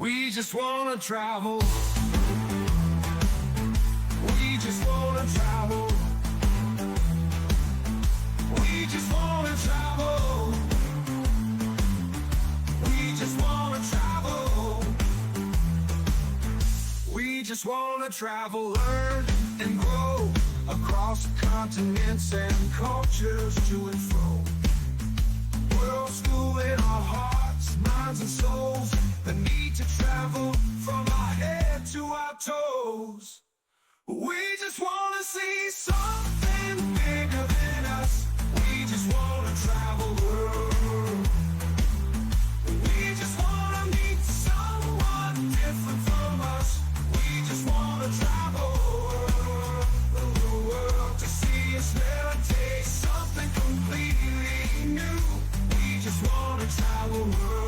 We just wanna travel. We just wanna travel. We just wanna travel. We just wanna travel. We just wanna travel, learn and grow across continents and cultures to and fro. Worldschool in our hearts, minds and souls. The need to travel from our head to our toes. We just wanna see something bigger than us. We just wanna travel world. We just wanna meet someone different from us. We just wanna travel the world to see and smell and taste something completely new. We just wanna travel world.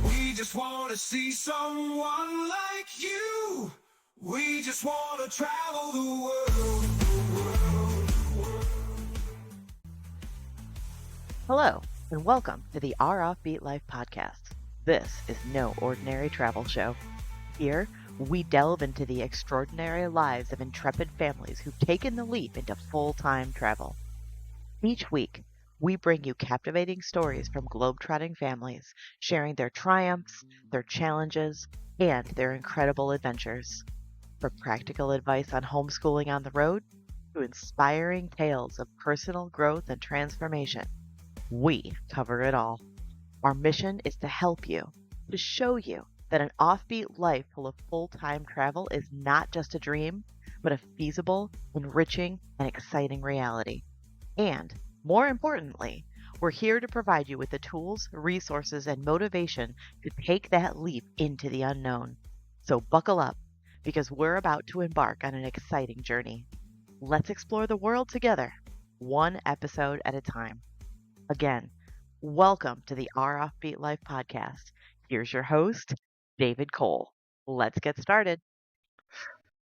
We just wanna see someone like you. We just wanna travel the world, the world, the world. Hello, and welcome to the Our Offbeat Life podcast. This is no ordinary travel show. Here, we delve into the extraordinary lives of intrepid families who've taken the leap into full-time travel. Each week, we bring you captivating stories from globe-trotting families, sharing their triumphs, their challenges, and their incredible adventures. From practical advice on homeschooling on the road to inspiring tales of personal growth and transformation, we cover it all. Our mission is to help you, to show you that an offbeat life full of full-time travel is not just a dream, but a feasible, enriching, and exciting reality. And, more importantly, we're here to provide you with the tools, resources, and motivation to take that leap into the unknown. So buckle up, because we're about to embark on an exciting journey. Let's explore the world together, one episode at a time. Again, welcome to the Our Offbeat Life podcast. Here's your host, David Cole. Let's get started.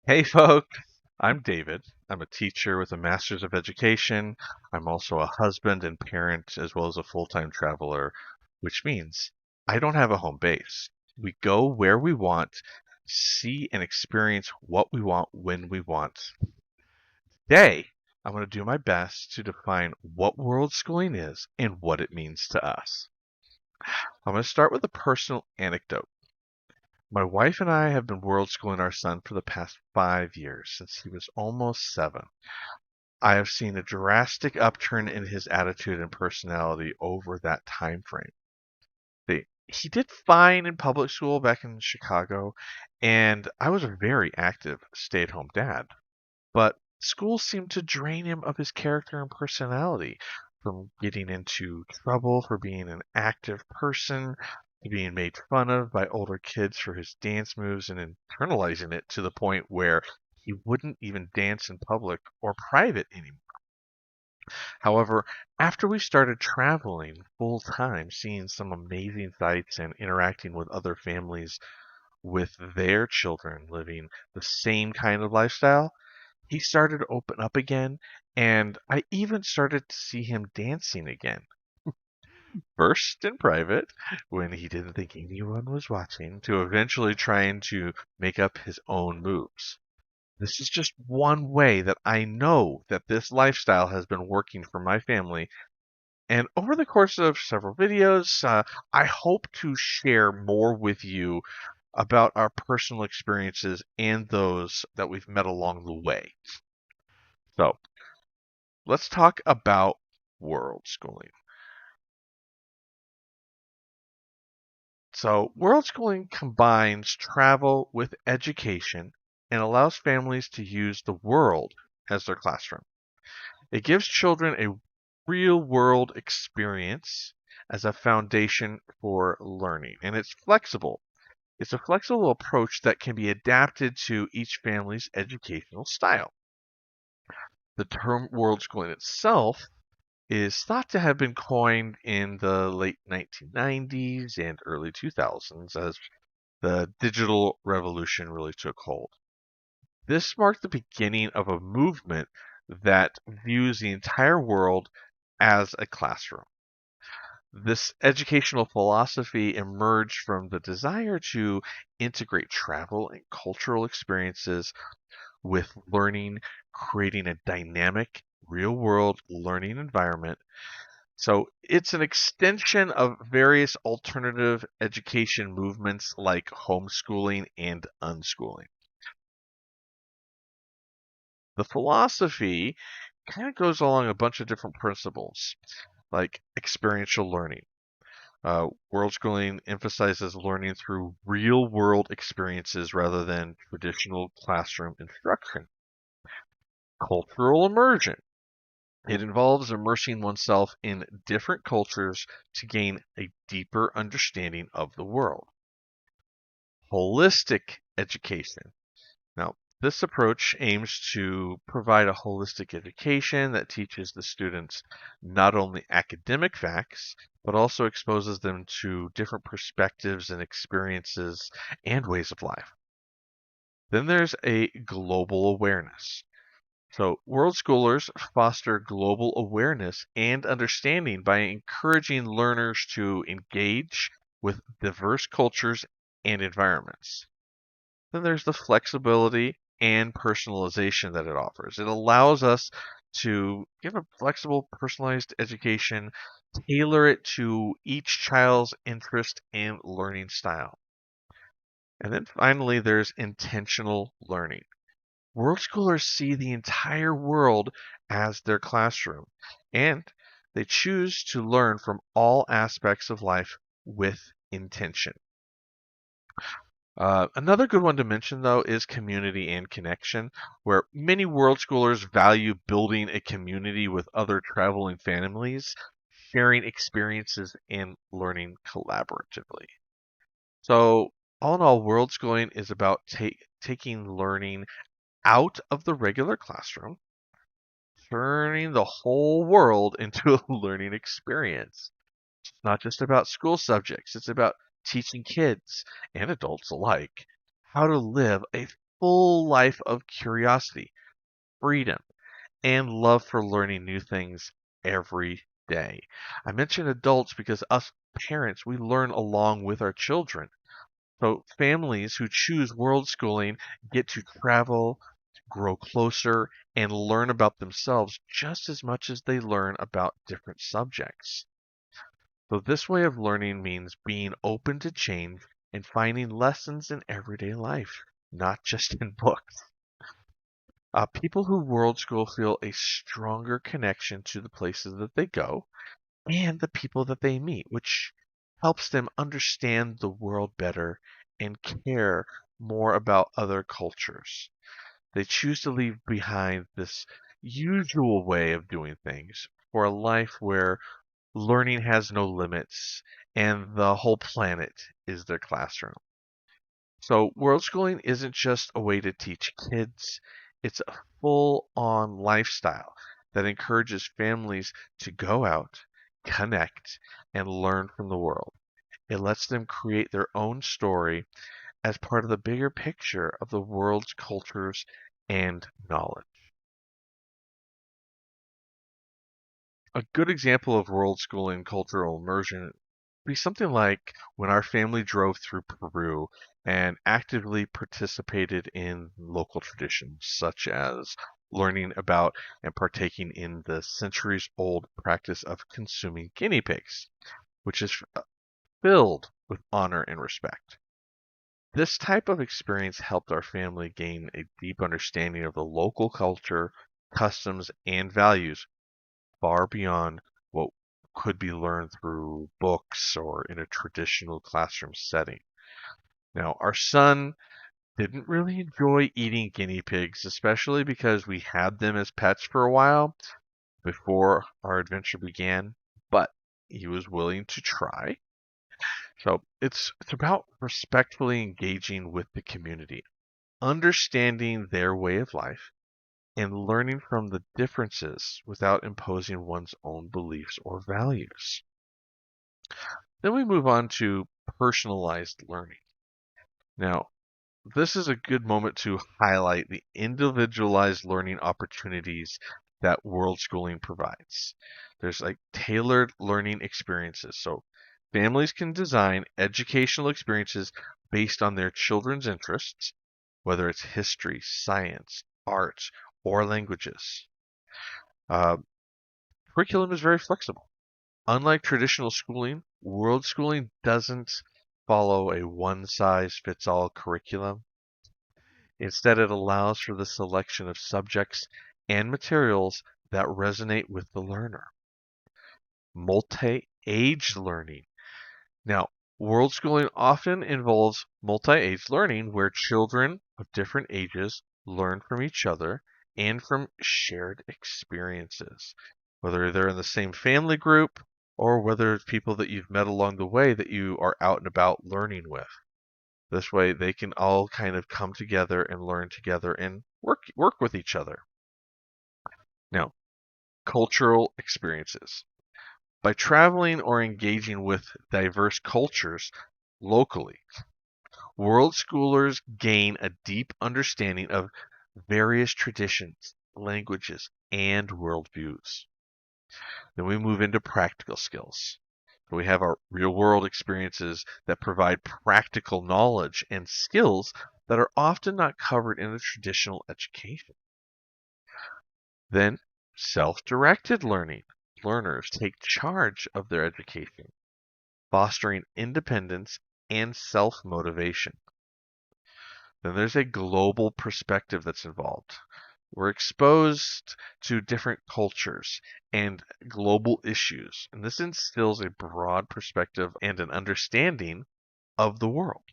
Hey folks, I'm David. I'm a teacher with a Master's of Education. I'm also a husband and parent as well as a full-time traveler, which means I don't have a home base. We go where we want, see and experience what we want when we want. Today, I'm going to do my best to define what worldschooling is and what it means to us. I'm going to start with a personal anecdote. My wife and I have been worldschooling our son for the past 5 years, since he was almost 7. I have seen a drastic upturn in his attitude and personality over that time frame. He did fine in public school back in Chicago, and I was a very active stay-at-home dad. But school seemed to drain him of his character and personality, from getting into trouble for being an active person, to being made fun of by older kids for his dance moves and internalizing it to the point where he wouldn't even dance in public or private anymore. However, after we started traveling full time, seeing some amazing sights and interacting with other families with their children living the same kind of lifestyle, he started to open up again, and I even started to see him dancing again. First in private, when he didn't think anyone was watching, to eventually trying to make up his own moves. This is just one way that I know that this lifestyle has been working for my family. And over the course of several videos, I hope to share more with you about our personal experiences and those that we've met along the way. So, let's talk about worldschooling. So, worldschooling combines travel with education and allows families to use the world as their classroom. It gives children a real-world experience as a foundation for learning, and it's flexible. It's a flexible approach that can be adapted to each family's educational style. The term worldschooling itself is thought to have been coined in the late 1990s and early 2000s as the digital revolution really took hold. This marked the beginning of a movement that views the entire world as a classroom. This educational philosophy emerged from the desire to integrate travel and cultural experiences with learning, creating a dynamic, real world learning environment. So it's an extension of various alternative education movements like homeschooling and unschooling. The philosophy kind of goes along a bunch of different principles, like experiential learning. Worldschooling emphasizes learning through real world experiences rather than traditional classroom instruction. Cultural immersion. It involves immersing oneself in different cultures to gain a deeper understanding of the world. Holistic education. Now, this approach aims to provide a holistic education that teaches the students not only academic facts, but also exposes them to different perspectives and experiences and ways of life. Then there's a global awareness. So, world schoolers foster global awareness and understanding by encouraging learners to engage with diverse cultures and environments. Then there's the flexibility and personalization that it offers. It allows us to give a flexible, personalized education, tailor it to each child's interest and learning style. And then finally, there's intentional learning. World schoolers see the entire world as their classroom, and they choose to learn from all aspects of life with intention. Another good one to mention, though, is community and connection, where many world schoolers value building a community with other traveling families, sharing experiences, and learning collaboratively. So, all in all, world schooling is about taking learning out of the regular classroom, turning the whole world into a learning experience. It's not just about school subjects, it's about teaching kids and adults alike how to live a full life of curiosity, freedom, and love for learning new things every day. I mention adults because us parents, we learn along with our children. So families who choose world schooling get to travel, grow closer, and learn about themselves just as much as they learn about different subjects. So this way of learning means being open to change and finding lessons in everyday life, not just in books. People who world school feel a stronger connection to the places that they go and the people that they meet, which helps them understand the world better and care more about other cultures. They choose to leave behind this usual way of doing things for a life where learning has no limits and the whole planet is their classroom. So, world schooling isn't just a way to teach kids, it's a full on lifestyle that encourages families to go out, connect, and learn from the world. It lets them create their own story as part of the bigger picture of the world's cultures and knowledge. A good example of world schooling cultural immersion would be something like when our family drove through Peru and actively participated in local traditions, such as learning about and partaking in the centuries old practice of consuming guinea pigs, which is filled with honor and respect. This type of experience helped our family gain a deep understanding of the local culture, customs, and values far beyond what could be learned through books or in a traditional classroom setting. Now, our son didn't really enjoy eating guinea pigs, especially because we had them as pets for a while before our adventure began, but he was willing to try. So it's about respectfully engaging with the community, understanding their way of life, and learning from the differences without imposing one's own beliefs or values. Then we move on to personalized learning. Now, this is a good moment to highlight the individualized learning opportunities that Worldschooling provides. There's like tailored learning experiences. So families can design educational experiences based on their children's interests, whether it's history, science, art, or languages. Uh, Curriculum is very flexible. Unlike traditional schooling, world schooling doesn't follow a one-size-fits-all curriculum. Instead, it allows for the selection of subjects and materials that resonate with the learner. Multi-age learning. Now, world schooling often involves multi-age learning where children of different ages learn from each other and from shared experiences, whether they're in the same family group or whether it's people that you've met along the way that you are out and about learning with. This way they can all kind of come together and learn together and work with each other. Now, cultural experiences. By traveling or engaging with diverse cultures locally, world schoolers gain a deep understanding of various traditions, languages, and worldviews. Then we move into practical skills. So we have our real world experiences that provide practical knowledge and skills that are often not covered in a traditional education. Then self-directed learning. Learners take charge of their education, fostering independence and self-motivation. Then there's a global perspective that's involved. We're exposed to different cultures and global issues, and this instills a broad perspective and an understanding of the world.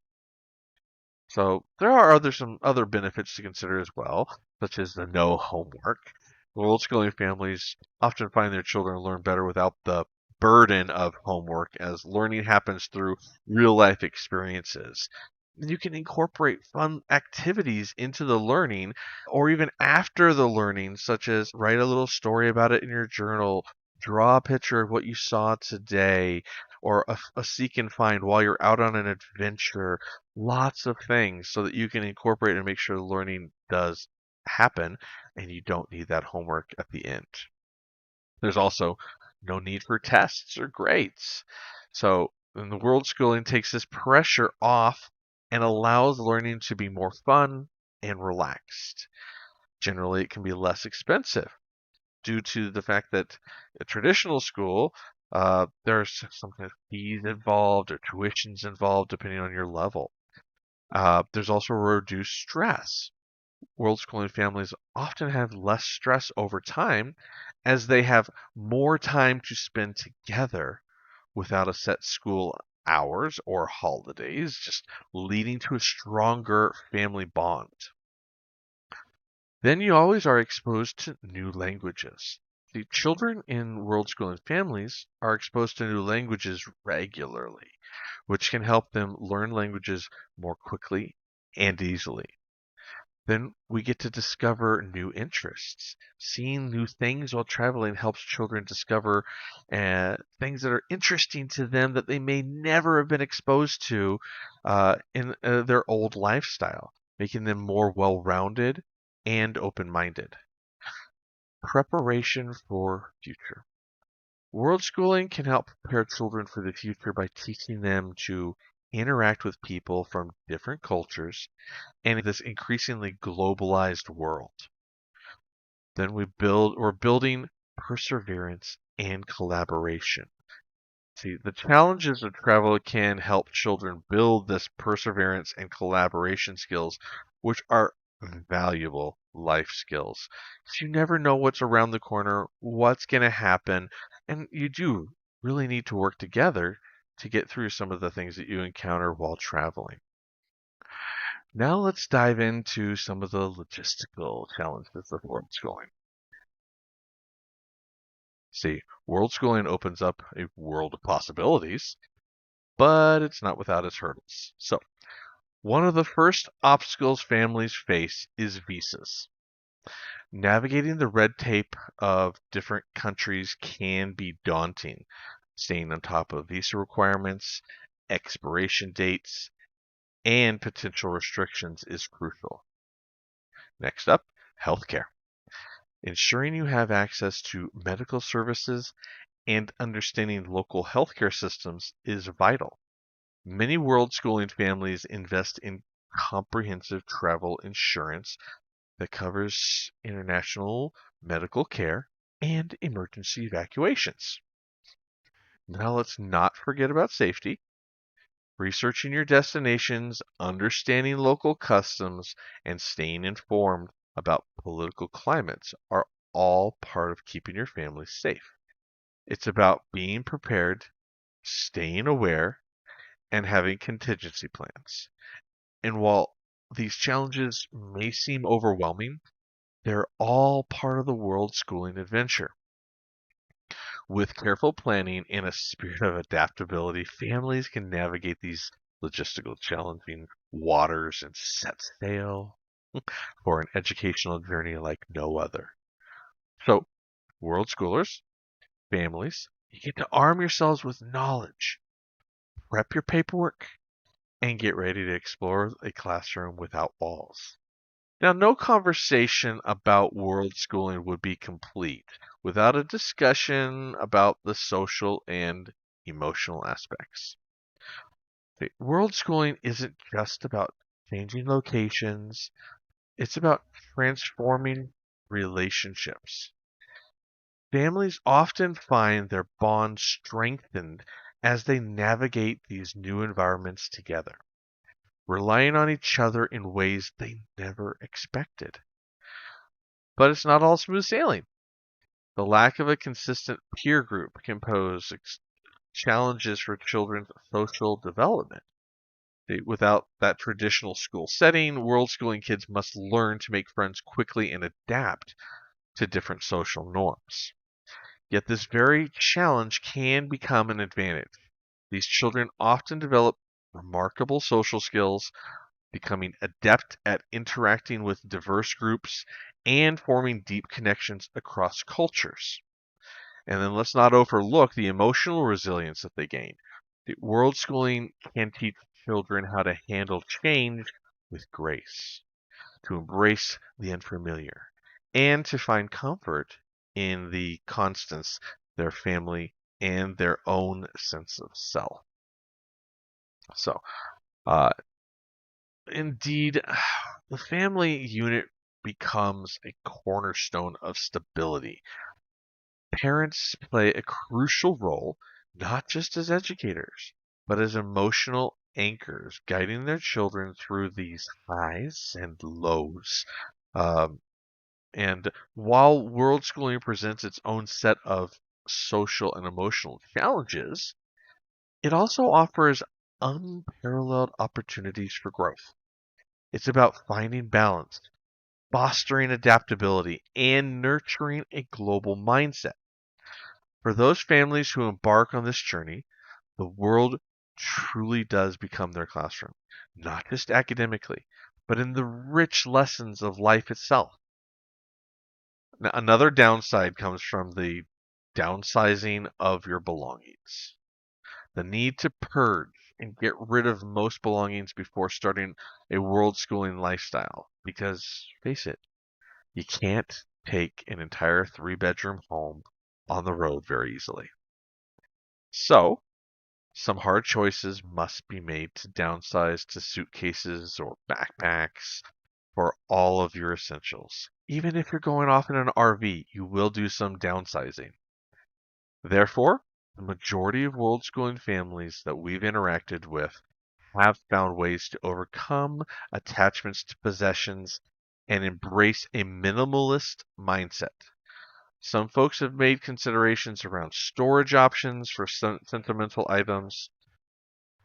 So there are some other benefits to consider as well, such as the no homework. World-schooling families often find their children learn better without the burden of homework, as learning happens through real-life experiences. You can incorporate fun activities into the learning or even after the learning, such as write a little story about it in your journal, draw a picture of what you saw today, or a seek and find while you're out on an adventure. Lots of things so that you can incorporate and make sure the learning does happen and you don't need that homework at the end. There's also no need for tests or grades. So the world schooling takes this pressure off and allows learning to be more fun and relaxed. Generally, it can be less expensive due to the fact that a traditional school, there's some kind of fees involved or tuitions involved depending on your level. There's also reduced stress. World schooling families often have less stress over time as they have more time to spend together without a set school hours or holidays, just leading to a stronger family bond. Then you always are exposed to new languages. The children in world schooling families are exposed to new languages regularly, which can help them learn languages more quickly and easily. Then we get to discover new interests. Seeing new things while traveling helps children discover things that are interesting to them that they may never have been exposed to in their old lifestyle, making them more well-rounded and open-minded. Preparation for future. World schooling can help prepare children for the future by teaching them to interact with people from different cultures and this increasingly globalized world. Then we're building perseverance and collaboration. See, the challenges of travel can help children build this perseverance and collaboration skills, which are valuable life skills. 'Cause you never know what's around the corner, what's going to happen, and you do really need to work together to get through some of the things that you encounter while traveling. Now let's dive into some of the logistical challenges of world schooling. See, world schooling opens up a world of possibilities, but it's not without its hurdles. So, one of the first obstacles families face is visas. Navigating the red tape of different countries can be daunting. Staying on top of visa requirements, expiration dates, and potential restrictions is crucial. Next up, healthcare. Ensuring you have access to medical services and understanding local healthcare systems is vital. Many world schooling families invest in comprehensive travel insurance that covers international medical care and emergency evacuations. Now, let's not forget about safety. Researching your destinations, understanding local customs, and staying informed about political climates are all part of keeping your family safe. It's about being prepared, staying aware, and having contingency plans. And while these challenges may seem overwhelming, they're all part of the world schooling adventure. With careful planning and a spirit of adaptability, families can navigate these logistical challenging waters and set sail for an educational journey like no other. So, world schoolers, families, you get to arm yourselves with knowledge, prep your paperwork, and get ready to explore a classroom without walls. Now, no conversation about world schooling would be complete without a discussion about the social and emotional aspects. World schooling isn't just about changing locations, it's about transforming relationships. Families often find their bonds strengthened as they navigate these new environments together, relying on each other in ways they never expected. But it's not all smooth sailing. The lack of a consistent peer group can pose challenges for children's social development. Without that traditional school setting, world schooling kids must learn to make friends quickly and adapt to different social norms. Yet this very challenge can become an advantage. These children often develop remarkable social skills, becoming adept at interacting with diverse groups and forming deep connections across cultures. And then let's not overlook the emotional resilience that they gain. World schooling can teach children how to handle change with grace, to embrace the unfamiliar, and to find comfort in the constants, their family, and their own sense of self. So, uh, indeed, the family unit becomes a cornerstone of stability. Parents play a crucial role, not just as educators, but as emotional anchors, guiding their children through these highs and lows. Um, and while world schooling presents its own set of social and emotional challenges, it also offers unparalleled opportunities for growth. It's about finding balance, fostering adaptability, and nurturing a global mindset. For those families who embark on this journey, the world truly does become their classroom, not just academically, but in the rich lessons of life itself. Now, another downside comes from the downsizing of your belongings. The need to purge and get rid of most belongings before starting a world schooling lifestyle. Because, face it, you can't take an entire 3-bedroom home on the road very easily. So, some hard choices must be made to downsize to suitcases or backpacks for all of your essentials. Even if you're going off in an RV, you will do some downsizing. Therefore, the majority of world schooling families that we've interacted with have found ways to overcome attachments to possessions and embrace a minimalist mindset. Some folks have made considerations around storage options for sentimental items,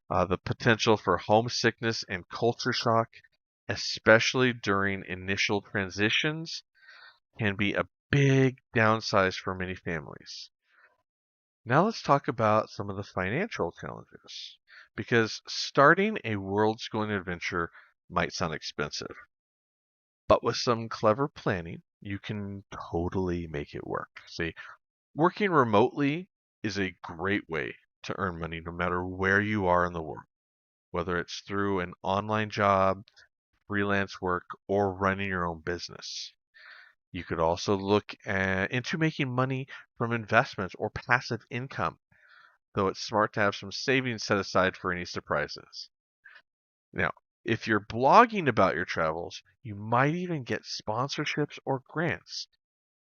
the potential for homesickness and culture shock, especially during initial transitions, can be a big downside for many families. Now let's talk about some of the financial challenges, because starting a world schooling adventure might sound expensive, but with some clever planning, you can totally make it work. See, working remotely is a great way to earn money no matter where you are in the world, whether it's through an online job, freelance work, or running your own business. You could also look into making money from investments or passive income, though it's smart to have some savings set aside for any surprises. Now, if you're blogging about your travels, you might even get sponsorships or grants,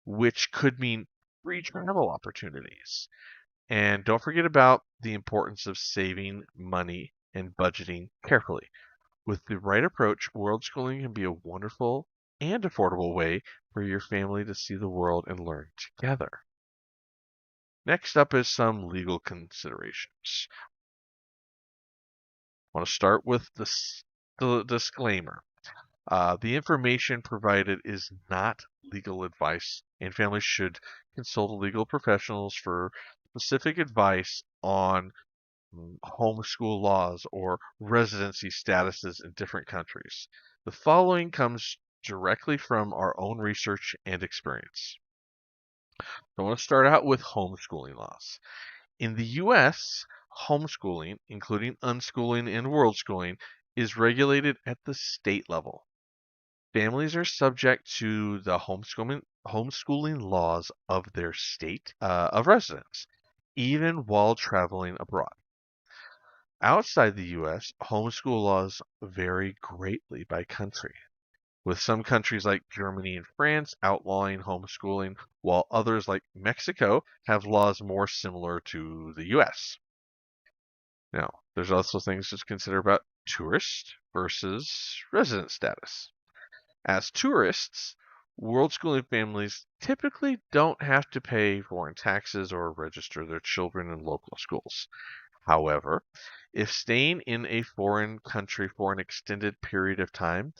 which could mean free travel opportunities. And don't forget about the importance of saving money and budgeting carefully. With the right approach, world schooling can be a wonderful and affordable way for your family to see the world and learn together. Next up is some legal considerations. I want to start with the disclaimer. The information provided is not legal advice, and families should consult legal professionals for specific advice on homeschool laws or residency statuses in different countries. The following comes directly from our own research and experience. I want to start out with homeschooling laws. In the US, homeschooling, including unschooling and worldschooling, is regulated at the state level. Families are subject to the homeschooling laws of their state of residence, even while traveling abroad. Outside the US, homeschool laws vary greatly by country, with some countries like Germany and France outlawing homeschooling, while others like Mexico have laws more similar to the US. Now, there's also things to consider about tourist versus resident status. As tourists, world schooling families typically don't have to pay foreign taxes or register their children in local schools. However, if staying in a foreign country for an extended period of time,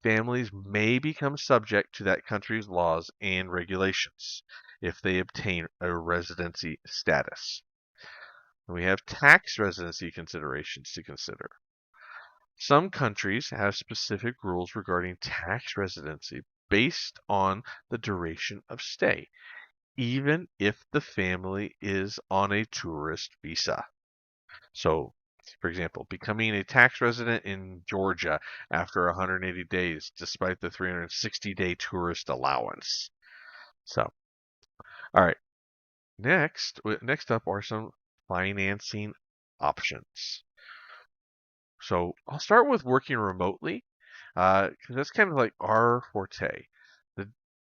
families may become subject to that country's laws and regulations if they obtain a residency status. And we have tax residency considerations to consider. Some countries have specific rules regarding tax residency based on the duration of stay, even if the family is on a tourist visa. So, for example, becoming a tax resident in Georgia after 180 days, despite the 360-day tourist allowance. So, all right. Next up are some financing options. So I'll start with working remotely, because that's kind of like our forte. The,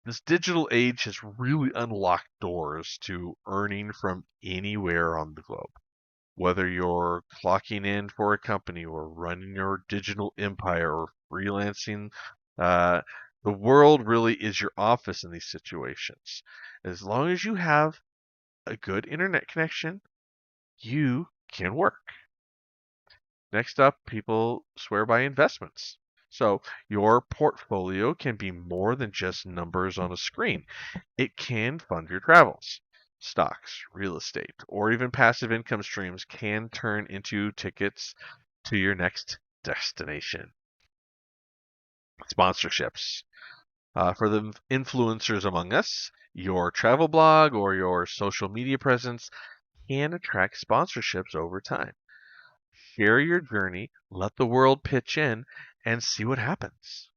this digital age has really unlocked doors to earning from anywhere on the globe. Whether you're clocking in for a company or running your digital empire or freelancing, uh, the world really is your office in these situations. As long as you have a good internet connection, you can work. Next up, people swear by investments. So your portfolio can be more than just numbers on a screen. It can fund your travels. Stocks, real estate, or even passive income streams can turn into tickets to your next destination. Sponsorships. For the influencers among us, your travel blog or your social media presence can attract sponsorships over time. Share your journey, let the world pitch in, and see what happens.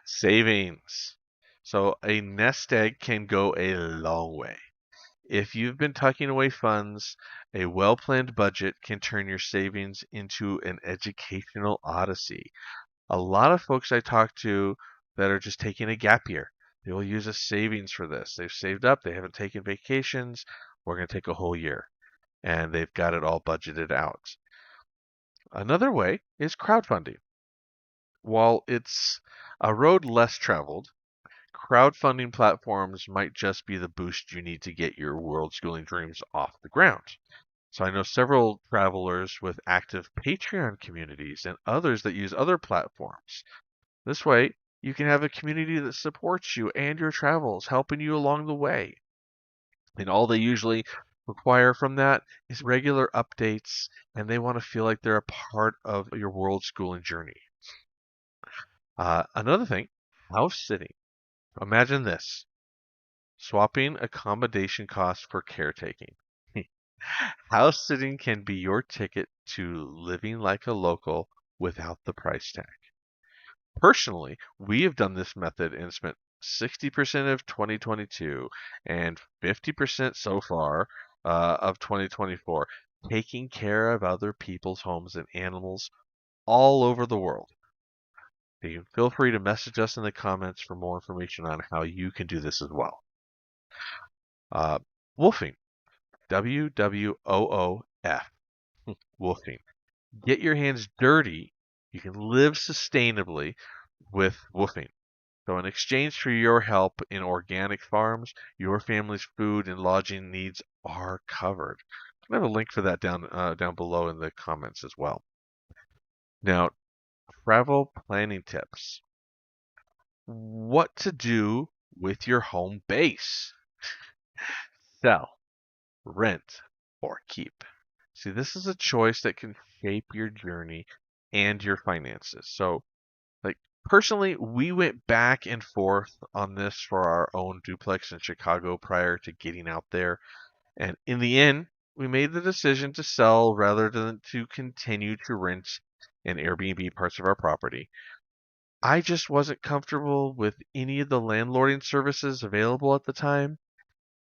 Savings. So a nest egg can go a long way. If you've been tucking away funds, a well-planned budget can turn your savings into an educational odyssey. A lot of folks I talk to that are just taking a gap year, they will use a savings for this. They've saved up, they haven't taken vacations. We're going to take a whole year, and they've got it all budgeted out. Another way is crowdfunding. While it's a road less traveled, crowdfunding platforms might just be the boost you need to get your world schooling dreams off the ground. So I know several travelers with active Patreon communities and others that use other platforms. This way, you can have a community that supports you and your travels, helping you along the way. And all they usually require from that is regular updates, and they want to feel like they're a part of your world schooling journey. Another thing, house sitting. Imagine this: swapping accommodation costs for caretaking. House sitting can be your ticket to living like a local without the price tag. Personally, we have done this method and spent 60% of 2022, and 50% so far of 2024, taking care of other people's homes and animals all over the world. You can feel free to message us in the comments for more information on how you can do this as well. Woofing, WWOOF, woofing. Get your hands dirty. You can live sustainably with woofing. So in exchange for your help in organic farms, your family's food and lodging needs are covered. I have a link for that down below in the comments as well. Now, travel planning tips. What to do with your home base. Sell, rent, or keep. See, this is a choice that can shape your journey and your finances. So, like, personally, we went back and forth on this for our own duplex in Chicago prior to getting out there. And in the end, we made the decision to sell rather than to continue to rent and Airbnb parts of our property. I just wasn't comfortable with any of the landlording services available at the time.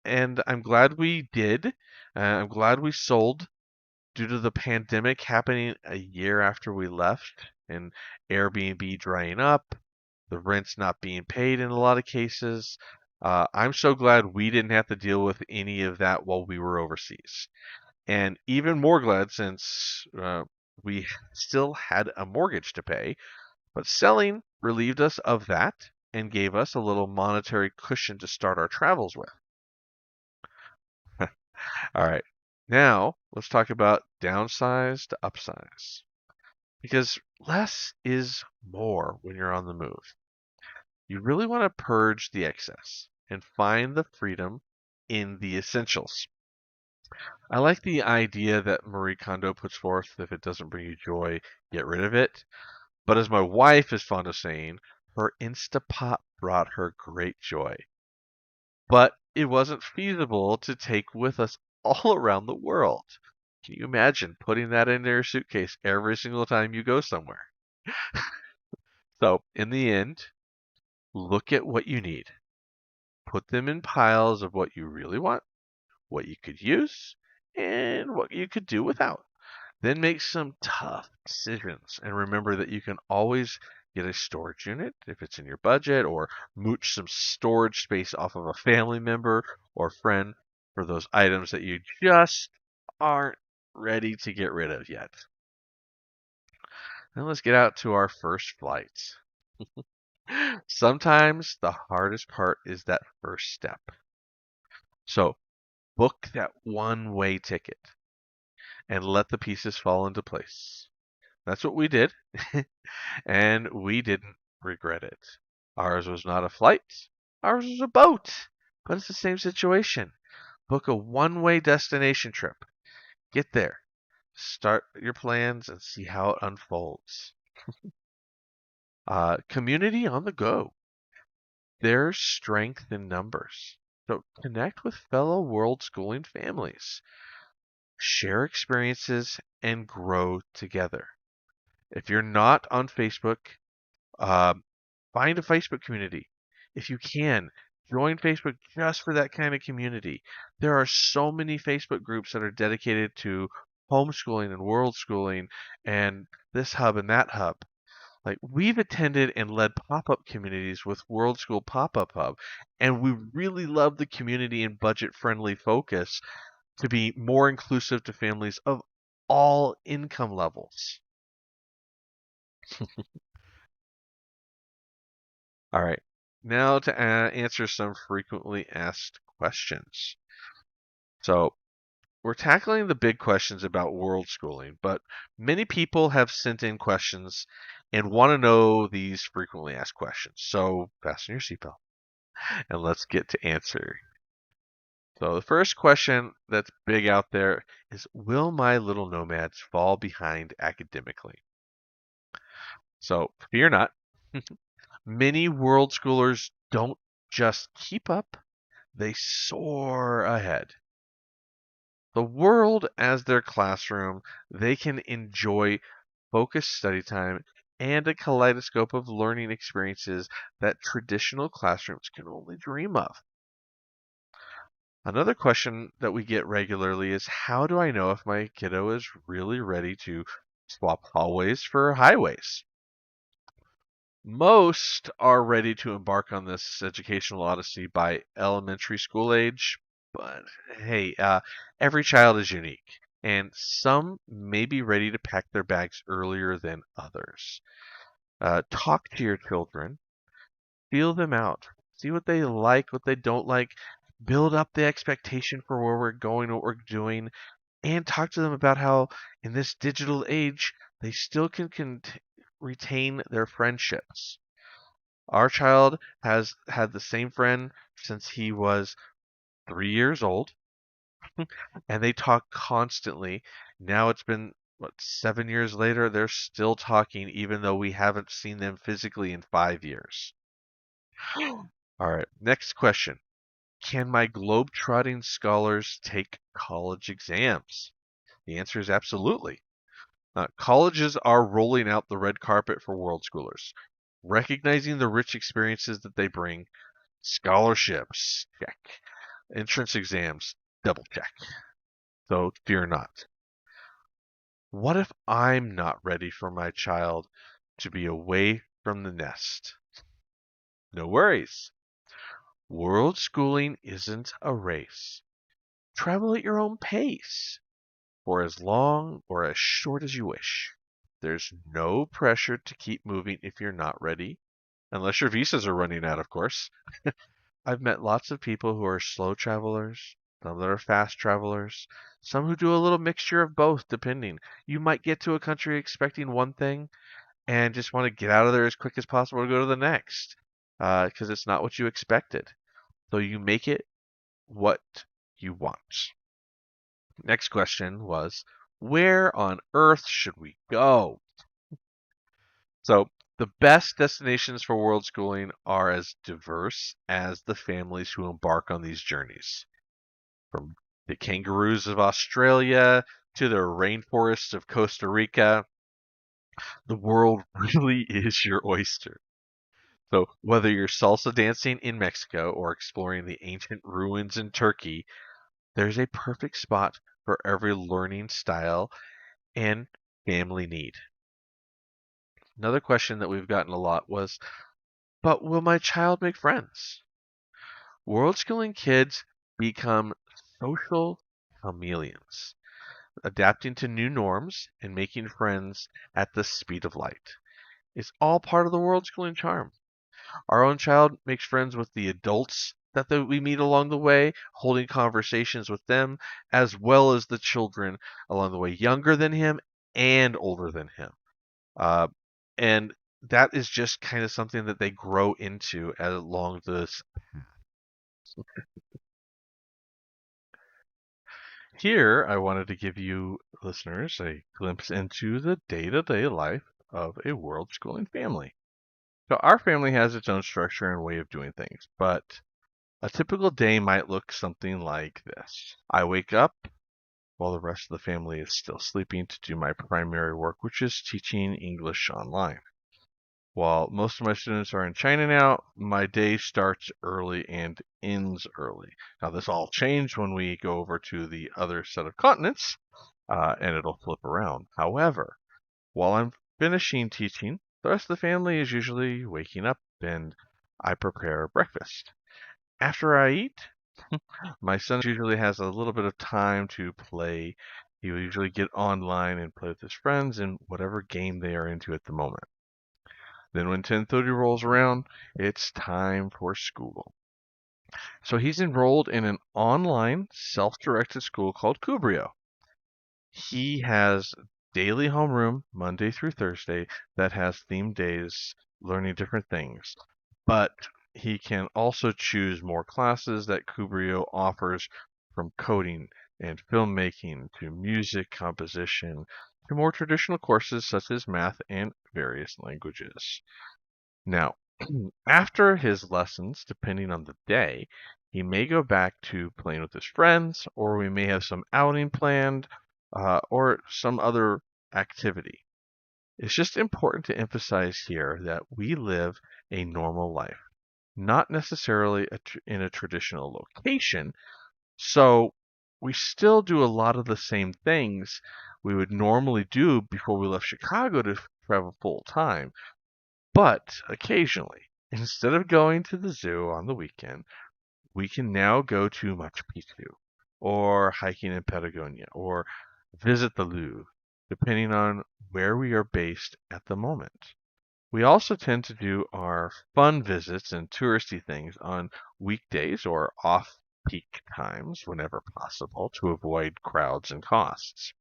And I'm glad we did. I'm glad we sold due to the pandemic happening a year after we left and Airbnb drying up, the rents not being paid in a lot of cases. I'm so glad we didn't have to deal with any of that while we were overseas. And even more glad since we still had a mortgage to pay, but selling relieved us of that and gave us a little monetary cushion to start our travels with. All right. Now, let's talk about downsize to upsize. Because less is more when you're on the move. You really want to purge the excess and find the freedom in the essentials. I like the idea that Marie Kondo puts forth: if it doesn't bring you joy, get rid of it. But as my wife is fond of saying, her Instapot brought her great joy. But it wasn't feasible to take with us all around the world. Can you imagine putting that in your suitcase every single time you go somewhere? So, in the end, look at what you need. Put them in piles of what you really want, what you could use, and what you could do without. Then make some tough decisions and remember that you can always get a storage unit if it's in your budget, or mooch some storage space off of a family member or friend for those items that you just aren't ready to get rid of yet. Now let's get out to our first flight. Sometimes the hardest part is that first step. So book that one-way ticket and let the pieces fall into place. That's what we did, and we didn't regret it. Ours was not a flight, ours was a boat, but it's the same situation. Book a one-way destination trip. Get there, start your plans, and see how it unfolds. Community on the go. There's strength in numbers. So connect with fellow Worldschooling families. Share experiences and grow together. If you're not on Facebook, find a Facebook community. If you can, join Facebook just for that kind of community. There are so many Facebook groups that are dedicated to homeschooling and worldschooling and this hub and that hub. Like, we've attended and led pop-up communities with Worldschool Pop-Up Hub, and we really love the community and budget-friendly focus to be more inclusive to families of all income levels. All right, now to answer some frequently asked questions. So, we're tackling the big questions about world schooling, but many people have sent in questions and want to know these frequently asked questions. So, fasten your seatbelt and let's get to answering. So, the first question that's big out there is, will my little nomads fall behind academically? So, fear not. Many world schoolers don't just keep up, they soar ahead. The world as their classroom, they can enjoy focused study time and a kaleidoscope of learning experiences that traditional classrooms can only dream of. Another question that we get regularly is, how do I know if my kiddo is really ready to swap hallways for highways? Most are ready to embark on this educational odyssey by elementary school age, but hey, every child is unique, and some may be ready to pack their bags earlier than others. Talk to your children, feel them out, see what they like, what they don't like, build up the expectation for where we're going, what we're doing, and talk to them about how in this digital age they still can retain their friendships. Our child has had the same friend since he was 3 years old, and they talk constantly. Now it's been, what, 7 years later, they're still talking, even though we haven't seen them physically in 5 years. All right, next question. Can my globe-trotting scholars take college exams? The answer is absolutely. Colleges are rolling out the red carpet for world schoolers, recognizing the rich experiences that they bring. Scholarships, check. Entrance exams, double check. So fear not. What if I'm not ready for my child to be away from the nest? No worries. World schooling isn't a race. Travel at your own pace, for as long or as short as you wish. There's no pressure to keep moving if you're not ready, unless your visas are running out, of course. I've met lots of people who are slow travelers, some that are fast travelers, some who do a little mixture of both, depending. You might get to a country expecting one thing and just want to get out of there as quick as possible to go to the next because it's not what you expected. So you make it what you want. Next question was, where on earth should we go? So the best destinations for world schooling are as diverse as the families who embark on these journeys. From the kangaroos of Australia to the rainforests of Costa Rica, the world really is your oyster. So whether you're salsa dancing in Mexico or exploring the ancient ruins in Turkey, there's a perfect spot for every learning style and family need. Another question that we've gotten a lot was, but will my child make friends? World schooling kids become social chameleons, adapting to new norms and making friends at the speed of light. It's all part of the world schooling charm. Our own child makes friends with the adults that we meet along the way, holding conversations with them, as well as the children along the way, younger than him and older than him. Uh, and that is just kind of something that they grow into along this. Here, I wanted to give you listeners a glimpse into the day-to-day life of a world schooling family. So our family has its own structure and way of doing things, but a typical day might look something like this. I wake up while the rest of the family is still sleeping to do my primary work, which is teaching English online. While most of my students are in China now, my day starts early and ends early. Now, this all changed when we go over to the other set of continents, and it'll flip around. However, while I'm finishing teaching, the rest of the family is usually waking up and I prepare breakfast. After I eat, my son usually has a little bit of time to play. He will usually get online and play with his friends in whatever game they are into at the moment. Then when 10:30 rolls around, it's time for school. So he's enrolled in an online self-directed school called Cubrio. He has daily homeroom Monday through Thursday that has themed days learning different things. But he can also choose more classes that Cubrio offers, from coding and filmmaking to music composition to more traditional courses such as math and various languages. Now, after his lessons, depending on the day, he may go back to playing with his friends, or we may have some outing planned, or some other activity. It's just important to emphasize here that we live a normal life, not necessarily in a traditional location. So we still do a lot of the same things we would normally do before we left Chicago to travel full time. But occasionally, instead of going to the zoo on the weekend, we can now go to Machu Picchu or hiking in Patagonia or visit the Louvre, depending on where we are based at the moment. We also tend to do our fun visits and touristy things on weekdays or off peak times whenever possible to avoid crowds and costs.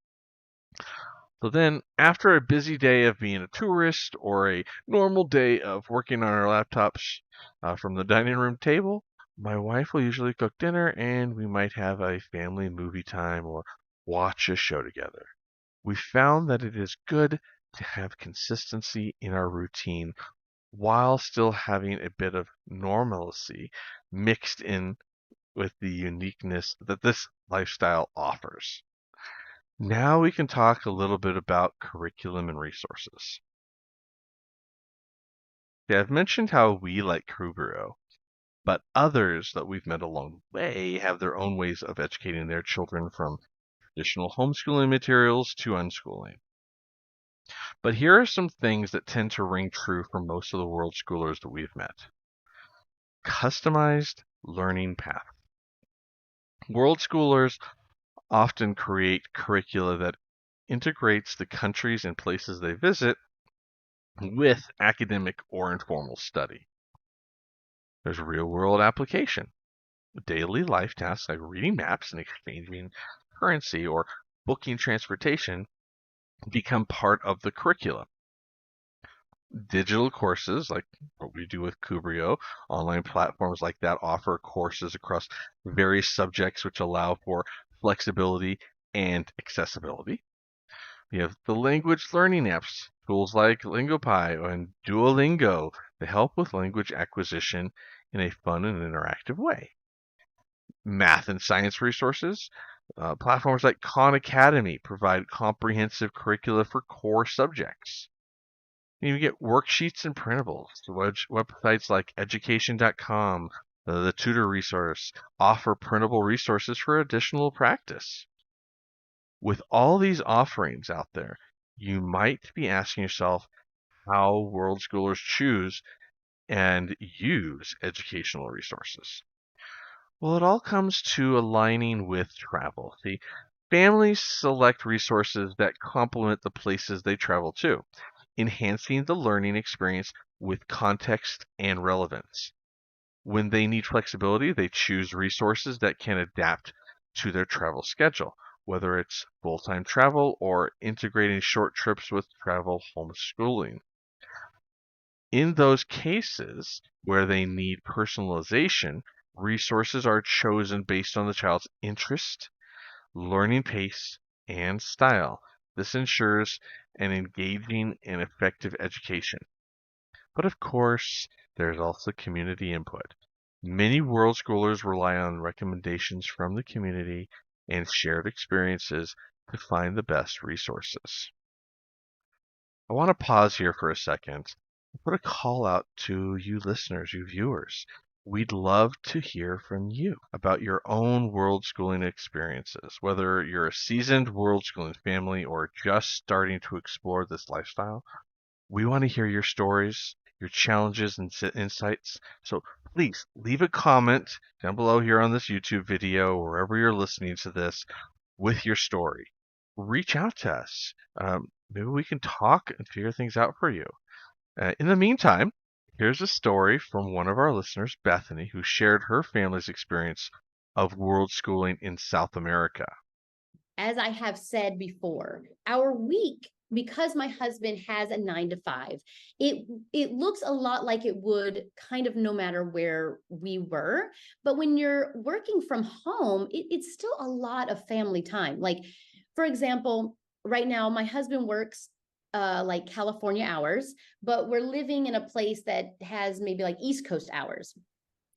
So then, after a busy day of being a tourist or a normal day of working on our laptops from the dining room table, my wife will usually cook dinner and we might have a family movie time or watch a show together. We found that it is good to have consistency in our routine while still having a bit of normalcy mixed in with the uniqueness that this lifestyle offers. Now we can talk a little bit about curriculum and resources. Okay, I've mentioned how we like Kubro, but others that we've met along the way have their own ways of educating their children, from traditional homeschooling materials to unschooling. But here are some things that tend to ring true for most of the world schoolers that we've met. Customized learning path. World schoolers often create curricula that integrates the countries and places they visit with academic or informal study. There's real world application. Daily life tasks like reading maps and exchanging currency or booking transportation become part of the curriculum. Digital courses, like what we do with Kubrio, online platforms like that offer courses across various subjects which allow for flexibility and accessibility. We have the language learning apps, tools like Lingopie and Duolingo to help with language acquisition in a fun and interactive way. Math and science resources. Platforms like Khan Academy provide comprehensive curricula for core subjects. You get worksheets and printables. Websites like education.com, the tutor resource, offer printable resources for additional practice. With all these offerings out there, you might be asking yourself how world schoolers choose and use educational resources. Well, it all comes to aligning with travel. See, families select resources that complement the places they travel to, enhancing the learning experience with context and relevance. When they need flexibility, they choose resources that can adapt to their travel schedule, whether it's full-time travel or integrating short trips with travel homeschooling. In those cases where they need personalization, resources are chosen based on the child's interest, learning pace, and style. This ensures an engaging and effective education. But of course, there's also community input. Many world schoolers rely on recommendations from the community and shared experiences to find the best resources. I want to pause here for a second and put a call out to you listeners, you viewers. We'd love to hear from you about your own world schooling experiences, whether you're a seasoned world schooling family or just starting to explore this lifestyle. We want to hear your stories, your challenges, and insights. So please leave a comment down below here on this YouTube video, wherever you're listening to this, with your story. Reach out to us. Maybe we can talk and figure things out for you. In the meantime, here's a story from one of our listeners, Bethany, who shared her family's experience of world schooling in South America. As I have said before, our week, because my husband has a 9 to 5, it looks a lot like it would kind of no matter where we were. But when you're working from home, it's still a lot of family time. Like, for example, right now, my husband works like California hours, but we're living in a place that has maybe like East Coast hours.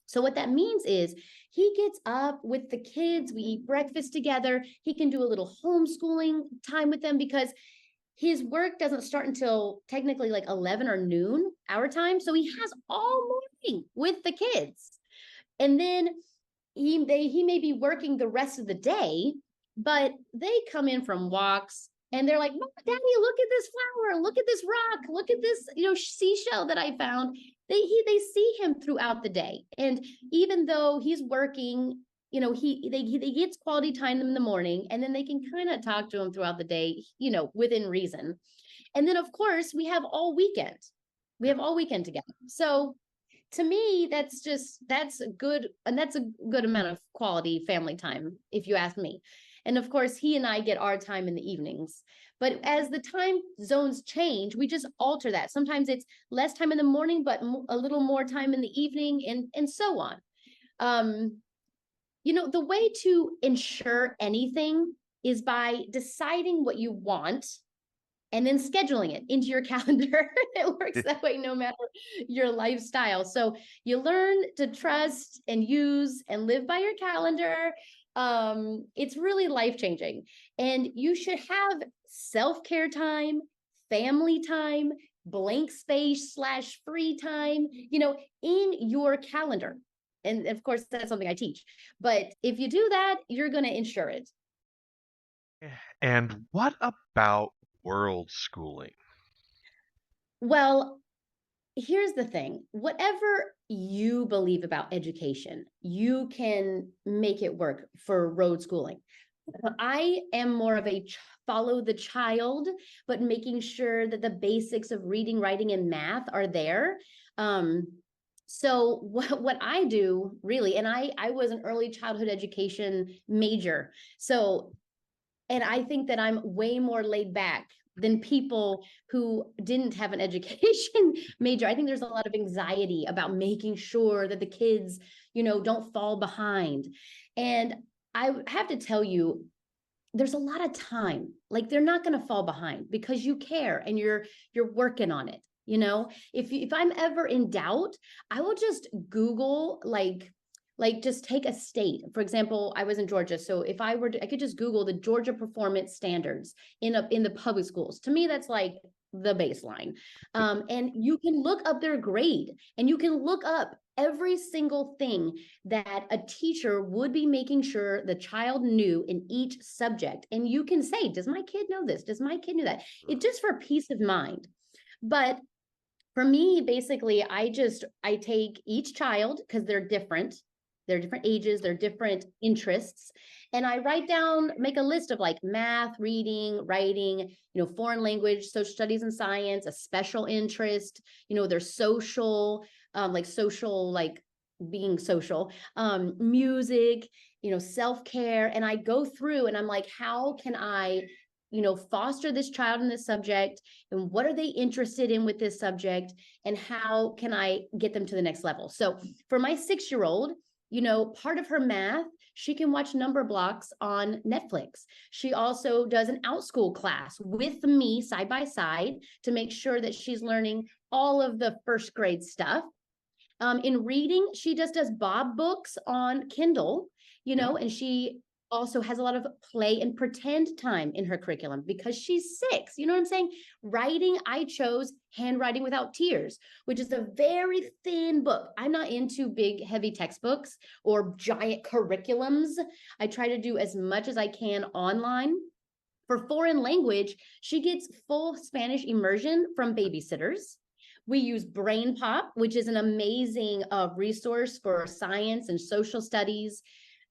So what that means is he gets up with the kids, we eat breakfast together. He can do a little homeschooling time with them because his work doesn't start until technically like 11 or noon our time. So he has all morning with the kids. And then he may be working the rest of the day, but they come in from walks and they're like, Mom, Daddy, look at this flower, look at this rock, look at this, seashell that I found. They see him throughout the day. And even though he's working, he gets quality time in the morning, and then they can kind of talk to him throughout the day, within reason. And then of course we have all weekend. We have all weekend together. So to me, that's a good amount of quality family time, if you ask me. And of course, he and I get our time in the evenings. But as the time zones change, we just alter that. Sometimes it's less time in the morning, but a little more time in the evening, and so on. The way to ensure anything is by deciding what you want and then scheduling it into your calendar. It works that way no matter your lifestyle. So you learn to trust and use and live by your calendar. It's really life-changing. And you should have self-care time, family time, blank space / free time, in your calendar. And of course, that's something I teach. But if you do that, you're going to ensure it. And what about Worldschooling? Well, here's the thing. Whatever you believe about education, you can make it work for road schooling. I am more of a follow the child, but making sure that the basics of reading, writing, and math are there. So what I do really, and I was an early childhood education major. And I think that I'm way more laid back than people who didn't have an education major. I think there's a lot of anxiety about making sure that the kids, don't fall behind. And I have to tell you, there's a lot of time. Like, they're not going to fall behind because you care and you're working on it. If I'm ever in doubt, I will just Google like just take a state. For example, I was in Georgia. So if I could just Google the Georgia performance standards in the public schools. To me, that's like the baseline. And you can look up their grade, and you can look up every single thing that a teacher would be making sure the child knew in each subject. And you can say, does my kid know this? Does my kid know that? It's just for peace of mind. But for me, basically, I take each child, because they're different ages, they're different interests. And I make a list of like math, reading, writing, foreign language, social studies and science, a special interest, their social, like being social, music, self-care. And I go through and I'm like, how can I foster this child in this subject, and what are they interested in with this subject, and how can I get them to the next level? So for my 6-year-old, part of her math, she can watch number blocks on Netflix. She also does an Outschool class with me side by side to make sure that she's learning all of the first grade stuff. In reading, she just does Bob books on Kindle, and she also has a lot of play and pretend time in her curriculum because she's 6. You know what I'm saying? Writing, I chose Handwriting Without Tears, which is a very thin book. I'm not into big, heavy textbooks or giant curriculums. I try to do as much as I can online. For foreign language, she gets full Spanish immersion from babysitters. We use Brain Pop, which is an amazing resource for science and social studies.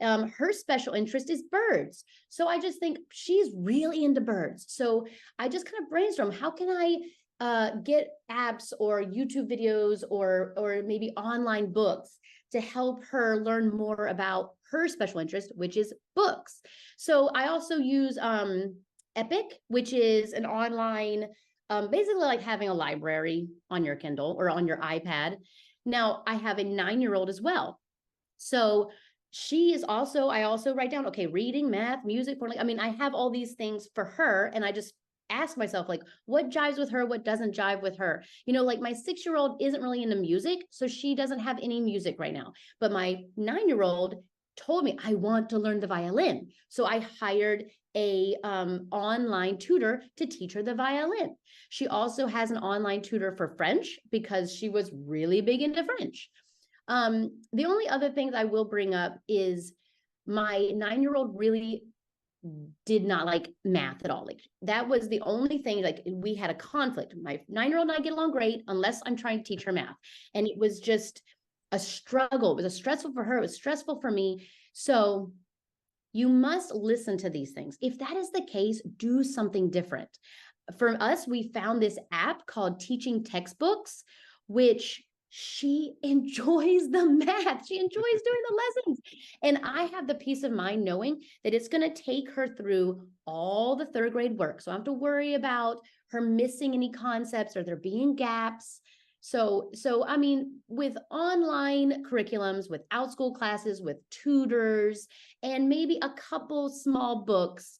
Her special interest is birds. So I just think she's really into birds. So I just kind of brainstorm, how can I get apps or YouTube videos or maybe online books to help her learn more about her special interest, which is books. So I also use Epic, which is an online, basically like having a library on your Kindle or on your iPad. Now I have a 9-year-old as well. So I also write down, okay, reading, math, music, I have all these things for her. And I just ask myself, like, what jives with her? What doesn't jive with her? Like my 6-year-old isn't really into music, so she doesn't have any music right now. But my 9-year-old told me, I want to learn the violin. So I hired a online tutor to teach her the violin. She also has an online tutor for French because she was really big into French. The only other things I will bring up is my 9-year-old really did not like math at all. Like that was the only thing, like we had a conflict. My 9-year-old and I get along great unless I'm trying to teach her math. And it was just a struggle. It was stressful for her. It was stressful for me. So you must listen to these things. If that is the case, do something different. For us, we found this app called Teaching Textbooks, which she enjoys the math. She enjoys doing the lessons. And I have the peace of mind knowing that it's going to take her through all the 3rd grade work. So I don't have to worry about her missing any concepts or there being gaps. So I mean, with online curriculums, with outschool classes, with tutors, and maybe a couple small books,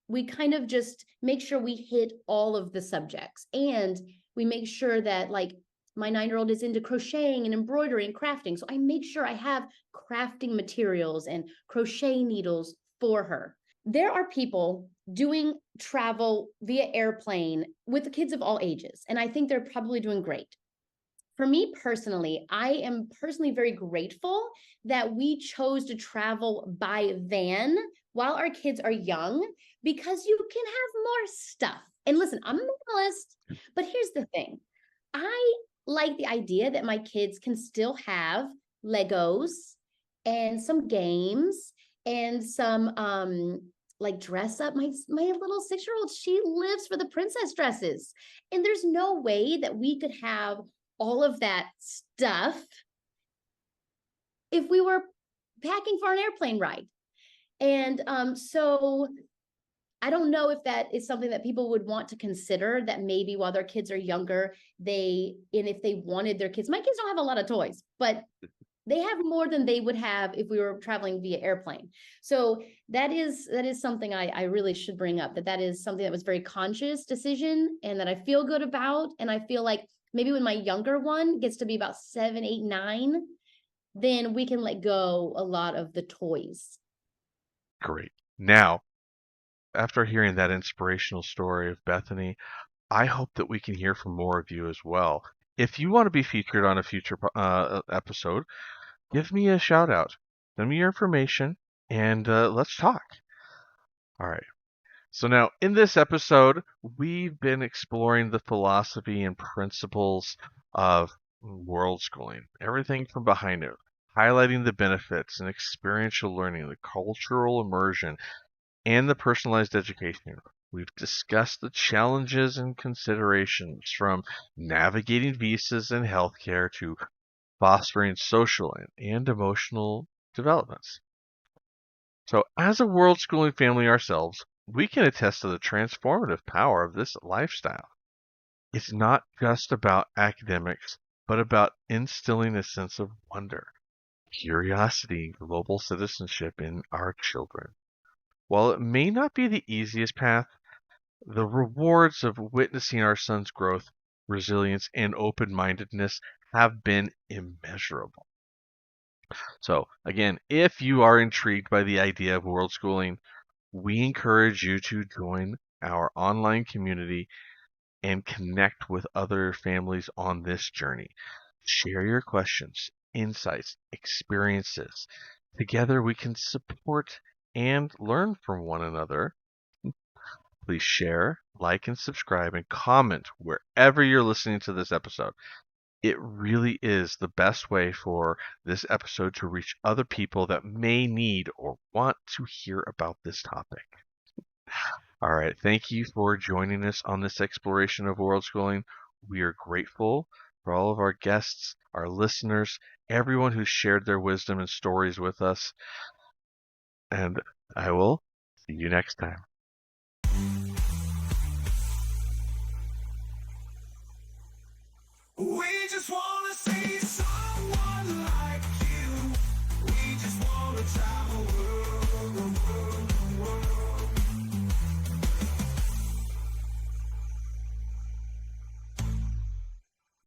we kind of just make sure we hit all of the subjects. And we make sure that, like, my 9-year-old is into crocheting and embroidery and crafting. So I make sure I have crafting materials and crochet needles for her. There are people doing travel via airplane with the kids of all ages, and I think they're probably doing great. For me personally, I am personally very grateful that we chose to travel by van while our kids are young, because you can have more stuff. And listen, I'm a minimalist, but here's the thing. I like the idea that my kids can still have Legos and some games and some like dress up. My little 6-year-old, she lives for the princess dresses. And there's no way that we could have all of that stuff if we were packing for an airplane ride. And so I don't know if that is something that people would want to consider, that maybe while their kids are younger, and if they wanted their kids, my kids don't have a lot of toys, but they have more than they would have if we were traveling via airplane. So that is something I really should bring up, that is something that was very conscious decision and that I feel good about. And I feel like maybe when my younger one gets to be about 7, 8, 9, then we can let go a lot of the toys. Great. Now, after hearing that inspirational story of Bethany, I hope that we can hear from more of you as well. If you want to be featured on a future episode, give me a shout out. Send me your information and let's talk. All right. So now, in this episode, we've been exploring the philosophy and principles of Worldschooling, everything from behind it, highlighting the benefits and experiential learning, the cultural immersion, and the personalized education. We've discussed the challenges and considerations from navigating visas and healthcare to fostering social and emotional developments. So, as a world schooling family ourselves, we can attest to the transformative power of this lifestyle. It's not just about academics, but about instilling a sense of wonder, curiosity, and global citizenship in our children. While it may not be the easiest path, the rewards of witnessing our son's growth, resilience, and open-mindedness have been immeasurable. So, again, if you are intrigued by the idea of world schooling, we encourage you to join our online community and connect with other families on this journey. Share your questions, insights, experiences. Together we can support and learn from one another. Please share, like, and subscribe, and comment wherever you're listening to this episode. It really is the best way for this episode to reach other people that may need or want to hear about this topic. All right, thank you for joining us on this exploration of world schooling. We are grateful for all of our guests, our listeners, everyone who shared their wisdom and stories with us. And I will see you next time. We just wanna see someone like you. We just wanna travel world.